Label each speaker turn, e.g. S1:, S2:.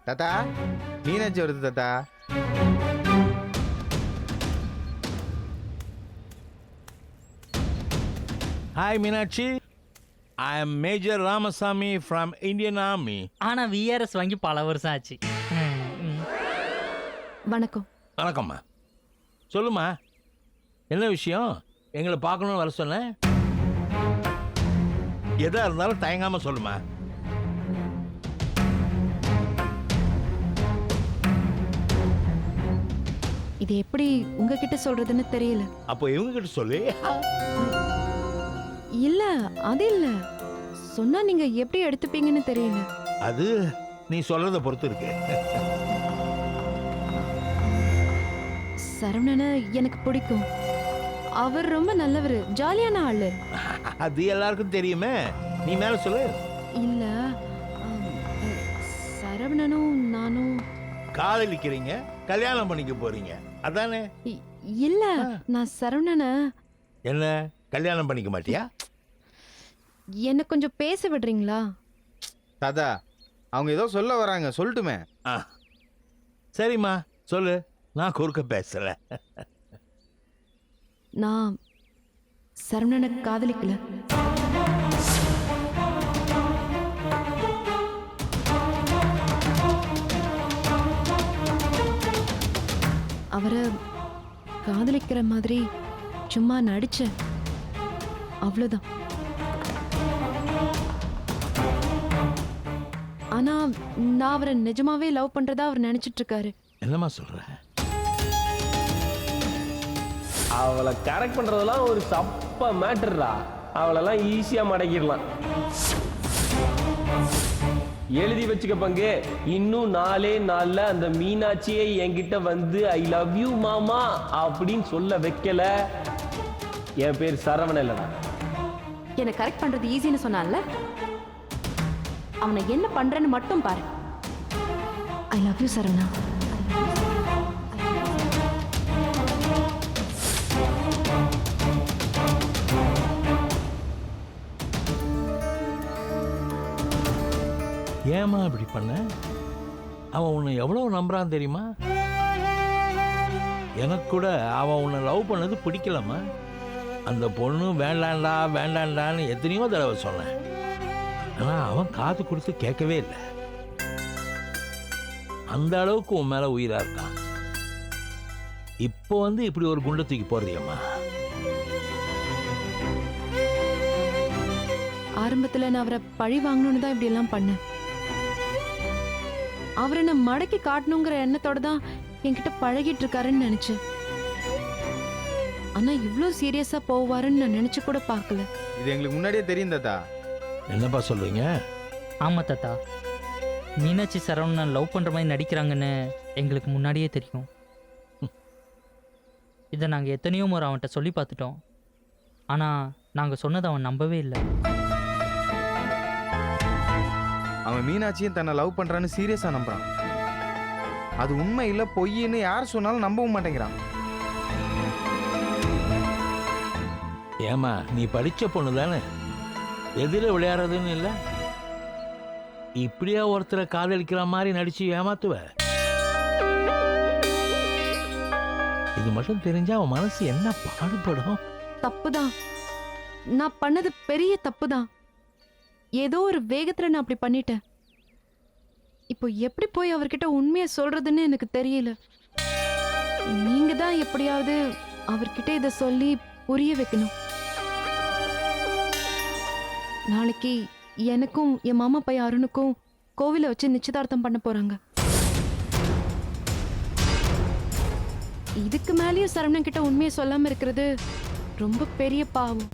S1: தாத்தா மீனாட்சி வருது தாத்தா.
S2: Hi Meenakshi, I am Major Ramasamy from Indian Army.
S3: ஆனா விஆர்எஸ் வாங்கி பல வருஷம் ஆச்சு.
S4: வணக்கம்.
S2: வணக்கம்மா. சொல்லுமா, என்ன விஷயம்? எங்களை பார்க்கணும்னு வர சொன்னேன். எதா இருந்தாலும் தயங்காம சொல்லுமா.
S4: இது எப்படி உங்ககிட்ட சொல்றதுன்னு தெரியல.
S2: அப்போ இவங்க கிட்ட சொல்லு.
S4: இல்ல அது இல்ல, சொன்னா நீங்க எப்படி எடுத்துப்பீங்கன்னு தெரியல.
S2: அது நீ சொல்றத பொறுத்து இருக்கு.
S4: சரவணனை எனக்கு பிடிக்கும். அவர் ரொம்ப நல்லவர், ஜாலியான ஆளு.
S2: அது எல்லாருக்கும் தெரியுமே, நீ மேல சொல்லு.
S4: இல்ல சரவணனும் நானும்
S2: காதலிக்கிறீங்க, கல்யாணம் பண்ணிக்க போறீங்க, அதானே?
S4: இல்ல, நான் சரவணனை.
S2: என்ன கல்யாணம் பண்ணிக்க மாட்டியா?
S4: என்ன கொஞ்சம் பேச விடுறீங்களா?
S1: தாத்தா அவங்க ஏதோ சொல்ல வராங்க, சொல்லட்டுமே?
S2: சரிம்மா சொல்லு, நான் குறுக்க பேசல.
S4: நான் சரவணனை காதலிக்கல. அவரை காதலிக்கிற மாதிரி சும்மா நடிச்சேன், அவ்வளவுதான். ஆனா நான் அவரை நிஜமாவே லவ் பண்றதா அவர் நினைச்சிட்டு இருக்காரு.
S2: என்னம்மா சொல்ற?
S5: அவளை கரெக்ட் பண்றதெல்லாம் ஒரு சப்ப மேட்டர்ரா. அவளெல்லாம் ஈஸியா மடக்கிடலாம். எழுதி வச்சுக்க பங்கு, இன்னும் 4 நாள்ல அந்த மீனாட்சியை என்கிட்ட வந்து ஐ லவ் யூ மாமா அப்படின்னு சொல்ல வைக்கல, என் பேர் சரவணன் இல்லடா.
S4: என்னை கரெக்ட் பண்றது ஈஸின்னு சொன்னான்ல, அவனை என்ன பண்றேன்னு மட்டும் பாரு. I love you Saravana.
S2: ஏமா இப்படி பண்ண? அவன் உன்னை எவ்வளவு நம்புறான் தெரியுமா? எனக்கு கூட அவன் உன்னை லவ் பண்ணது பிடிக்கலம்மா. அந்த பொண்ணு வேண்டாண்டா வேண்டாண்டான்னு எத்தனையோ தடவை சொன்னேன். ஆனா அவன் காது கொடுத்து கேட்கவே இல்லை. அந்த அளவுக்கு உன் மேல உயிரா இருக்கான். இப்போ வந்து இப்படி ஒரு குண்டை தூக்கி போறியம்மா.
S4: ஆரம்பத்துல நான் அவரை பழி வாங்கணும்னு தான் இப்படி எல்லாம் பண்ணேன். அவரை நான் மடக்கி காட்டணுங்கிற எண்ணத்தோட தான் என்கிட்ட பழகிட்டு இருக்காருன்னு நினைச்சேன். ஆனா இவ்ளோ சீரியஸா போவாருன்னு நான் நினைச்சு கூட பார்க்கல.
S1: இது எங்களுக்கு முன்னாடியே தெரியும் தாத்தா.
S2: என்னப்பா சொல்றீங்க?
S3: ஆமா தாத்தா, மீனாட்சி சரவணன் லவ் பண்ற மாதிரி நடிக்கிறாங்கன்னு எங்களுக்கு முன்னாடியே தெரியும். இதை நாங்கள் எத்தனையோ முறை அவன்கிட்ட சொல்லி பார்த்துட்டோம். ஆனால் நாங்கள் சொன்னதை அவன் நம்பவே இல்லை.
S1: அவன் மீனாட்சியும் தன்னை லவ் பண்றான்னு சீரியஸா நம்புறான். அது உண்மை இல்ல பொய்ன்னு யார் சொன்னாலும் நம்பவும் மாட்டேங்கிறான்.
S2: ஏமா நீ படிச்ச பொண்ணு தானே, எதிர விளையாடுறதுன்னு இல்லை. இப்படியா ஒருத்தரை காதலிக்கிற மாதிரி நடிச்சு ஏமாத்துவ? இது மட்டும் தெரிஞ்சா அவன் மனசு என்ன பாடுபடும்?
S4: தப்புதான், நான் பண்ணது பெரிய தப்புதான். ஏதோ ஒரு வேகத்துல நான் அப்படி பண்ணிட்டேன். இப்போ எப்படி போய் அவர்கிட்ட உண்மையை சொல்றதுன்னு எனக்கு தெரியல. நீங்க தான் எப்படியாவது அவர்கிட்ட இதை சொல்லி புரிய வைக்கணும். நாளைக்கு எனக்கும் என் மாமா பையன் அருணுக்கும் கோவில வச்சு நிச்சயதார்த்தம் பண்ண போறாங்க. இதுக்கு மேலேயும் சரவணன் கிட்ட உண்மையை சொல்லாம இருக்கிறது ரொம்ப பெரிய பாவம்.